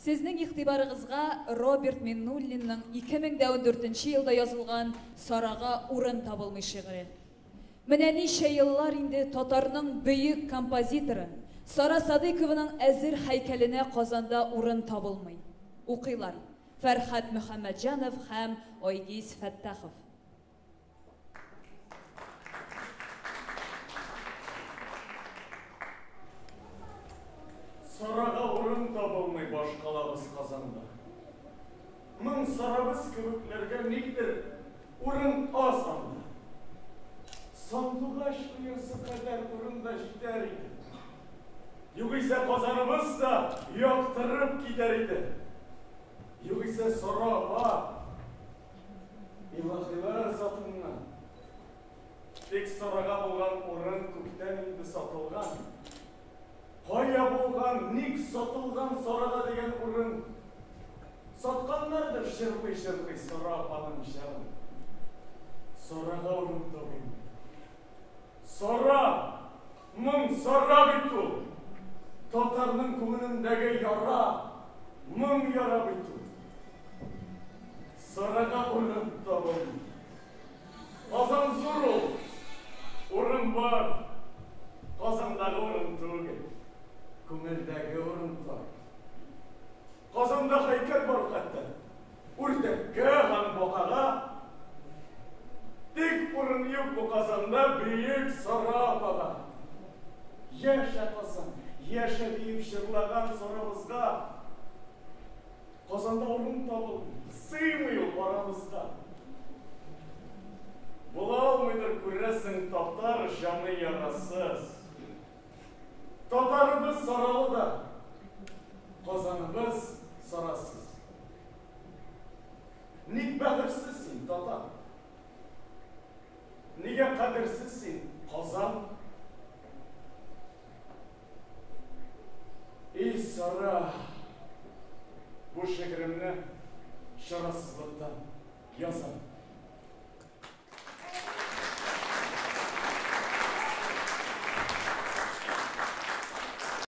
Сезнең игътибарыгызга Роберт Миннуллинның 2014 елда язылган Сарага урын табылмый шигыре. Менә ничә еллар инде татарның бөек композиторы Сара Садыкованың әзер һәйкәленә Казанда урын табылмый. Укыйлар Фәрхәт Мөхәммәтҗанов һәм Айгиз Фәттахов. Сарага урын табылмый башкалабыз Казанда. Мың сарабыз кебекләргә никтер урын аз анда. Сандугач уясы кадәр урында җитәр иде. Югыйсә Казаныбыз да яктырып китәр иде. Югыйсә Сарага илаһилар затыннан тик Сарага булган урын күптән инде сатылган. Кая булган, ник сатылган Сарага дигән урын? Сатканнардыр шырпый-шырпый Сара апаның җанын. Сарага урын табылмый. Сара, мың Сара бит ул. Татарның күңелендәге яра, мың яра бит ул. Сарага урын табылмый. Казан зур ул. Урын бар. Казандагы урын түгел. Күңелдәге урын бар. Казанда һәйкәл бар хәтта. Үрдәккә һәм бакага. Тик урын юк бу Казанда бөек Сара апага. Яшә Казан, яшә дип җырлаган Сарабызга. Казанда урын табылмый, сыймый ул арамызга. Була алмыйдыр күрәсең татар җаны ярасыз. Татарыбыз саралы да, Казаныбыз сарасыз. Ник бәдерсез син, татар? Нигә кадерсез син, Казан? Эй Сара, бу шигыремне шарасызлыктан язам.